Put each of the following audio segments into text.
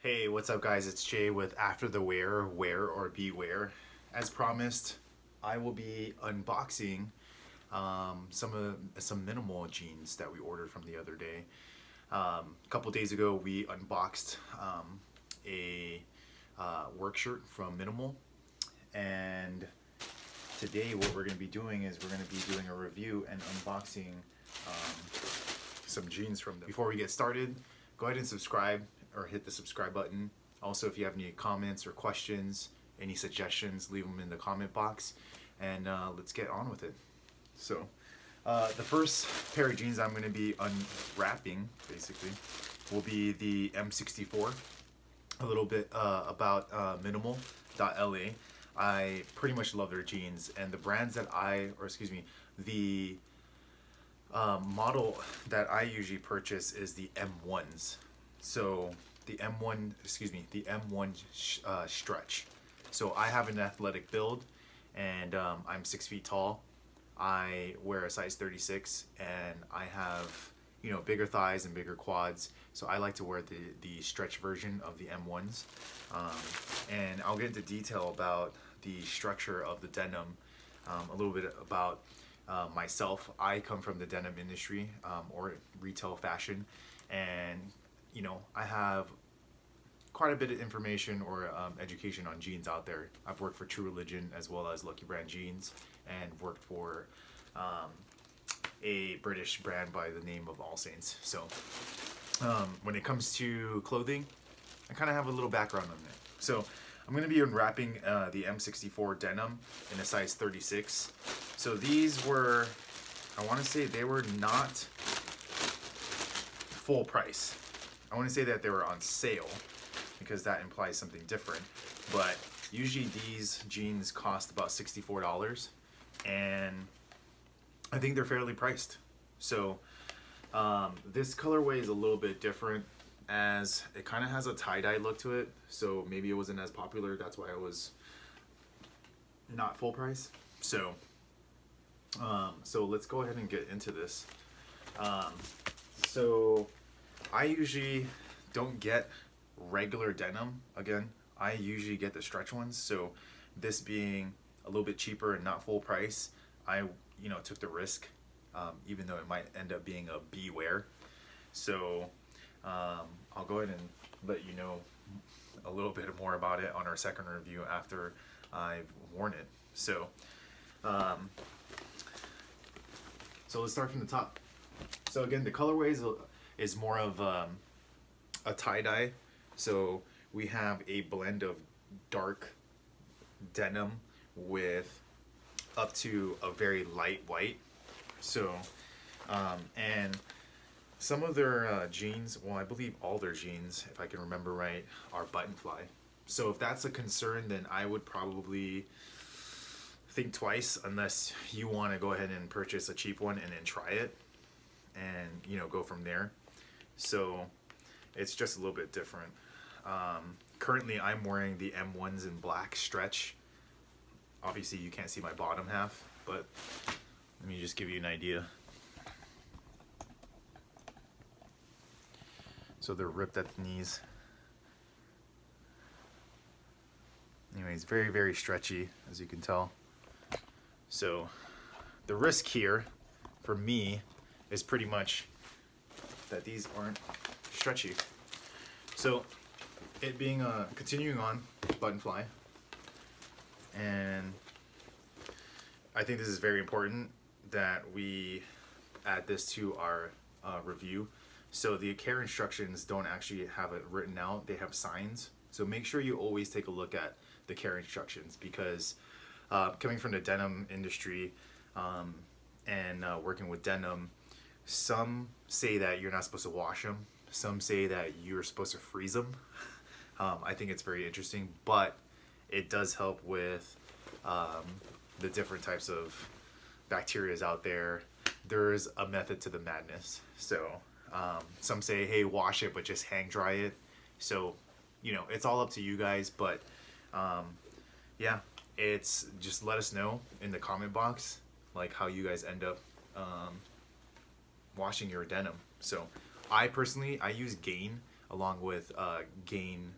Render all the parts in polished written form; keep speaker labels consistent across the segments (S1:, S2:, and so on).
S1: Hey, what's up guys? It's Jay with After the Wear, Wear or Beware. As promised, I will be unboxing some minimal jeans that we ordered from the other day. A couple days ago, we unboxed a work shirt from Minimal, and today what we're going to be doing is we're going to be doing a review and unboxing some jeans from them. Before we get started, go ahead and subscribe or hit the subscribe button. Also, if you have any comments or questions, any suggestions, leave them in the comment box, and let's get on with it. So the first pair of jeans I'm going to be unwrapping basically will be the M64. A little bit about MNML.LA. I pretty much love their jeans, and the brands that the model that I usually purchase is the M1s. So the M1 stretch. So I have an athletic build, and I'm 6 feet tall. I wear a size 36, and I have, you know, bigger thighs and bigger quads. So I like to wear the stretch version of the M1s. And I'll get into detail about the structure of the denim, a little bit about myself. I come from the denim industry, or retail fashion, and you know, I have quite a bit of information or education on jeans out there. I've worked for True Religion as well as Lucky Brand Jeans, and worked for a British brand by the name of All Saints. So when it comes to clothing, I kind of have a little background on it. So I'm going to be unwrapping the M64 denim in a size 36. So these were, I want to say they were not full price. I want to say that they were on sale, because that implies something different. But usually these jeans cost about $64, and I think they're fairly priced. So this colorway is a little bit different, as it kind of has a tie-dye look to it. So maybe it wasn't as popular. That's why it was not full price. So so let's go ahead and get into this. So I usually don't get regular denim. Again, I usually get the stretch ones. So this being a little bit cheaper and not full price, I took the risk, even though it might end up being a beware. So I'll go ahead and let you know a little bit more about it on our second review after I've worn it. So so let's start from the top. So again, the colorway is more of a tie-dye. So we have a blend of dark denim with up to a very light white. So and some of their jeans, well, I believe all their jeans, if I can remember right, are button fly. So if that's a concern, then I would probably think twice, unless you want to go ahead and purchase a cheap one and then try it and go from there. So it's just a little bit different. Currently I'm wearing the M1s in black stretch. Obviously you can't see my bottom half, but let me just give you an idea. So they're ripped at the knees. Anyways, very, very stretchy, as you can tell. So the risk here for me is pretty much that these aren't stretchy. So it being continuing on button fly, and I think this is very important that we add this to our review. So the care instructions don't actually have it written out, they have signs. So make sure you always take a look at the care instructions, because coming from the denim industry and working with denim, some say that you're not supposed to wash them, some say that you're supposed to freeze them. I think it's very interesting, but it does help with the different types of bacterias out there. There's a method to the madness. So some say, hey, wash it, but just hang dry it. So it's all up to you guys, but yeah, it's just let us know in the comment box like how you guys end up washing your denim. So I personally use Gain along with Gain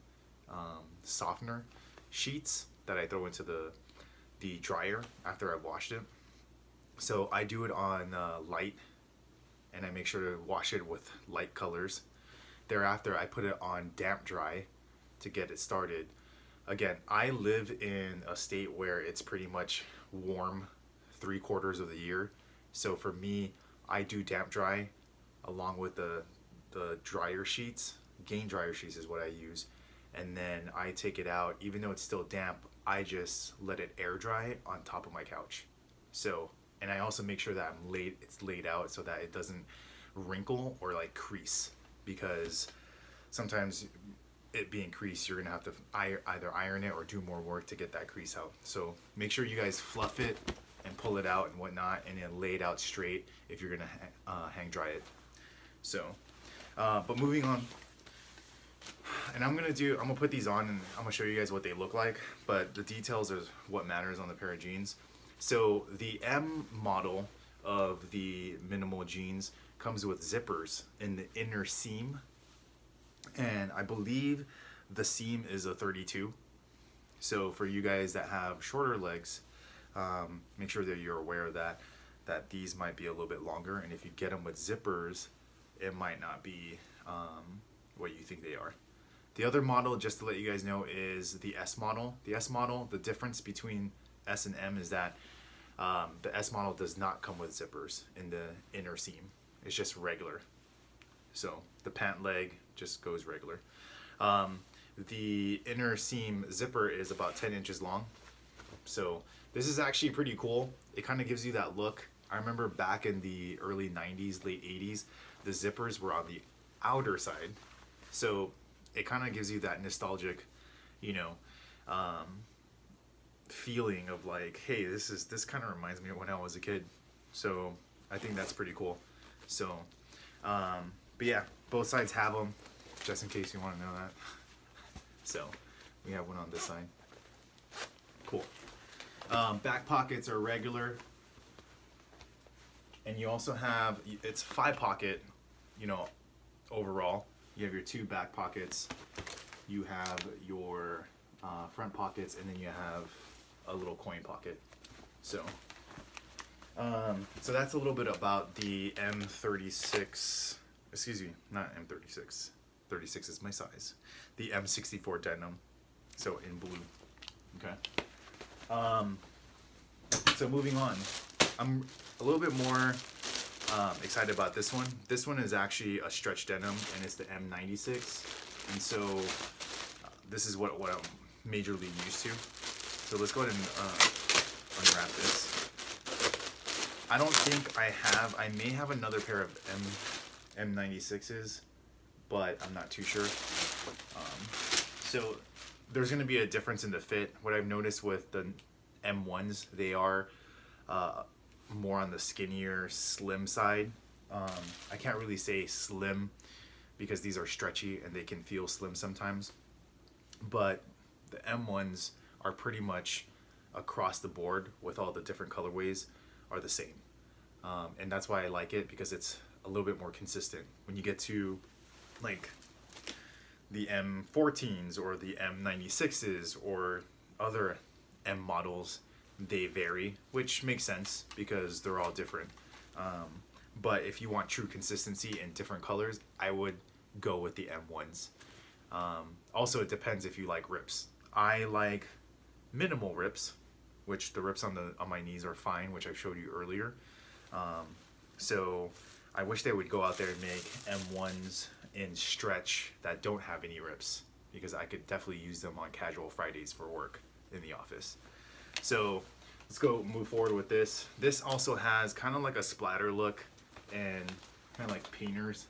S1: softener sheets that I throw into the dryer after I washed it. So I do it on light, and I make sure to wash it with light colors. Thereafter, I put it on damp dry to get it started. Again, I live in a state where it's pretty much warm 3/4 of the year. So for me, I do damp dry along with the dryer sheets. Gain dryer sheets is what I use. And then I take it out, even though it's still damp, I just let it air dry on top of my couch. So, and I also make sure that it's laid out so that it doesn't wrinkle or like crease, because sometimes it being creased, you're gonna have to either iron it or do more work to get that crease out. So make sure you guys fluff it and pull it out and whatnot, and then lay it out straight if you're gonna hang dry it. So, but moving on, and I'm gonna put these on and I'm gonna show you guys what they look like, but the details is what matters on the pair of jeans. So the M model of the minimal jeans comes with zippers in the inner seam, and I believe the seam is a 32. So for you guys that have shorter legs, make sure that you're aware of that these might be a little bit longer, and if you get them with zippers, it might not be what you think they are. The other model, just to let you guys know, is the S model. The S model, the difference between S and M is that the S model does not come with zippers in the inner seam. It's just regular. So the pant leg just goes regular. The inner seam zipper is about 10 inches long. So this is actually pretty cool. It kind of gives you that look. I remember back in the early 90s, late 80s, the zippers were on the outer side. So it kind of gives you that nostalgic, you know, feeling of like, hey, this kind of reminds me of when I was a kid. So I think that's pretty cool. So, but yeah, both sides have them, just in case you want to know that. So we have one on this side. Cool. Back pockets are regular, and you also have, it's 5-pocket, you know, overall. You have your 2 back pockets, you have your front pockets, and then you have a little coin pocket. So so that's a little bit about the M36, excuse me, not M36, 36 is my size, the M64 denim, so in blue. Okay. So moving on, I'm a little bit more excited about this one. This one is actually a stretch denim, and it's the M96, and so this is what I'm majorly used to. So let's go ahead and unwrap this. I don't think I may have another pair of M96s, but I'm not too sure. So there's going to be a difference in the fit. What I've noticed with the M1s, they are more on the skinnier, slim side. I can't really say slim because these are stretchy and they can feel slim sometimes. But the M1s are pretty much across the board with all the different colorways are the same. And that's why I like it, because it's a little bit more consistent. When you get to like the M14s or the M96s or other M models, they vary, which makes sense because they're all different. But if you want true consistency in different colors, I would go with the M1s. Also, it depends if you like rips. I like minimal rips, which the rips on my knees are fine, which I showed you earlier. So I wish they would go out there and make M1s in stretch that don't have any rips, because I could definitely use them on casual Fridays for work in the office. So let's go move forward with this. This also has kind of like a splatter look and kind of like painters.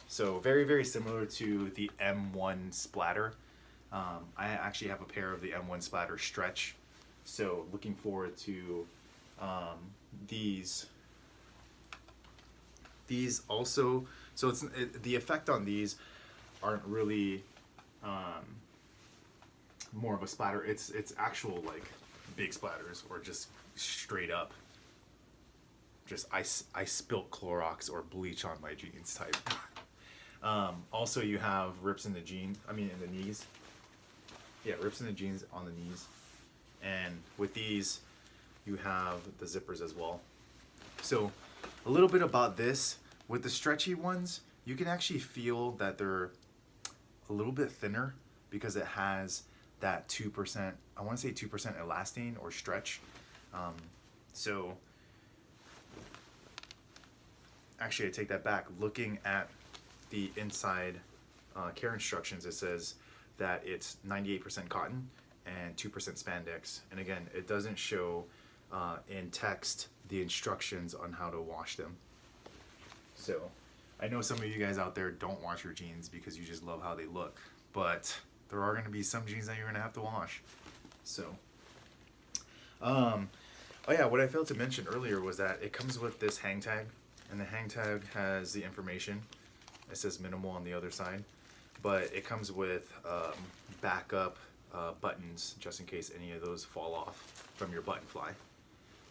S1: So very, very similar to the M1 splatter. I actually have a pair of the M1 splatter stretch. So looking forward to these. These also, so the effect on these aren't really more of a splatter. It's actual like big splatters, or just straight up. Just I spilt Clorox or bleach on my jeans type. Also, you have rips in the jeans. I mean, in the knees. Yeah, rips in the jeans on the knees. And with these, you have the zippers as well. So, a little bit about this. With the stretchy ones, you can actually feel that they're a little bit thinner because it has that 2%, I want to say 2% elastane or stretch. So, actually I take that back. Looking at the inside care instructions, it says that it's 98% cotton and 2% spandex. And again, it doesn't show in text the instructions on how to wash them. So I know some of you guys out there don't wash your jeans because you just love how they look, but there are going to be some jeans that you're going to have to wash. So, oh yeah, what I failed to mention earlier was that it comes with this hang tag, and the hang tag has the information. It says minimal on the other side, but it comes with backup buttons just in case any of those fall off from your button fly.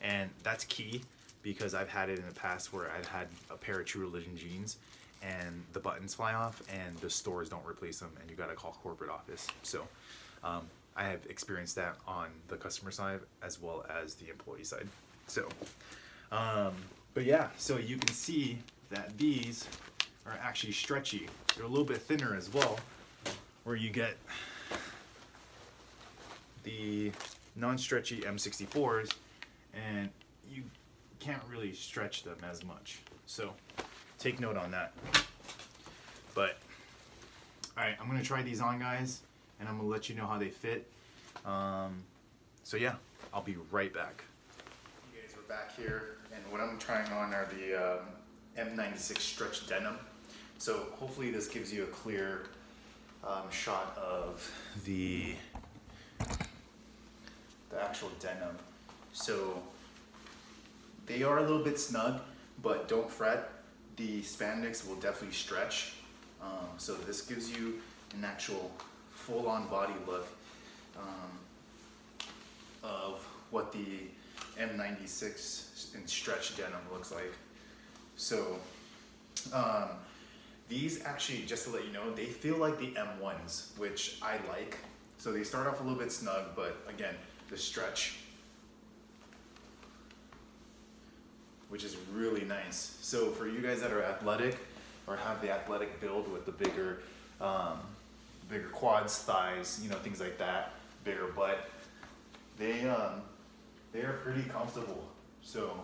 S1: And that's key because I've had it in the past where I've had a pair of True Religion jeans and the buttons fly off and the stores don't replace them and you gotta call corporate office. So I have experienced that on the customer side as well as the employee side. So, but yeah, so you can see that these are actually stretchy. They're a little bit thinner as well, where you get the non-stretchy M64s and you can't really stretch them as much. So take note on that. But all right, I'm gonna try these on, guys, and I'm gonna let you know how they fit. So yeah, I'll be right back. You guys are back here, and what I'm trying on are the M96 stretch denim. So hopefully this gives you a clear shot of the actual denim. So they are a little bit snug, but don't fret. The spandex will definitely stretch. So this gives you an actual full-on body look of what the M96 in stretch denim looks like. So these actually, just to let you know, they feel like the M1s, which I like. So they start off a little bit snug, but again, the stretch, which is really nice. So for you guys that are athletic or have the athletic build with the bigger quads, thighs, you know, things like that, bigger butt, they are pretty comfortable. So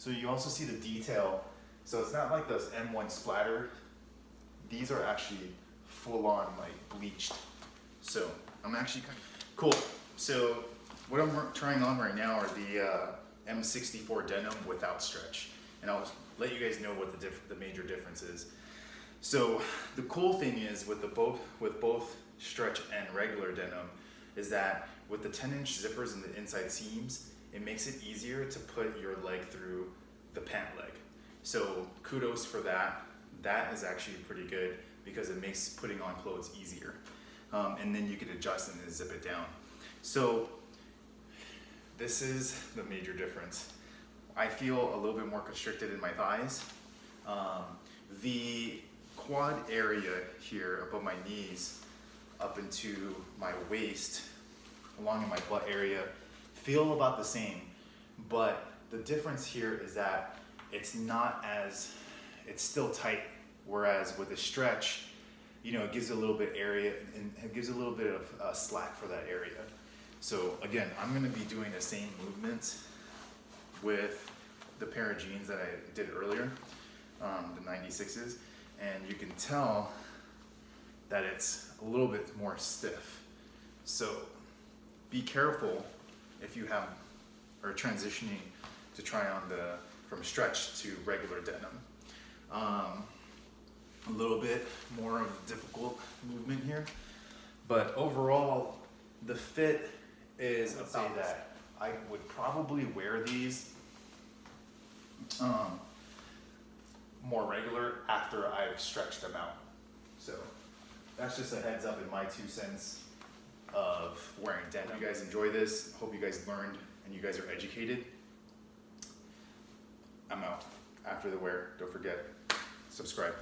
S1: you also see the detail. So it's not like those M1 splatter. These are actually full on like bleached. So I'm actually kind of cool. So what I'm trying on right now are the M64 denim without stretch, and I'll let you guys know what the major difference is. So the cool thing is with both stretch and regular denim is that with the 10-inch zippers in the inside seams, it makes it easier to put your leg through the pant leg. So kudos for that. That is actually pretty good because it makes putting on clothes easier. And then you can adjust and then zip it down. So this is the major difference. I feel a little bit more constricted in my thighs. The quad area here above my knees up into my waist, along in my butt area, feel about the same. But the difference here is that it's still tight, whereas with the stretch, you know, it gives a little bit area and it gives a little bit of slack for that area. So again, I'm gonna be doing the same movements with the pair of jeans that I did earlier, the 96s, and you can tell that it's a little bit more stiff. So be careful if you are transitioning to try on from stretch to regular denim. A little bit more of a difficult movement here, but overall the fit is about that. I would probably wear these more regular after I've stretched them out. So that's just a heads up in my 2 cents of wearing denim. Hope you guys enjoy this. Hope you guys learned and you guys are educated. I'm out. After the wear, don't forget, subscribe.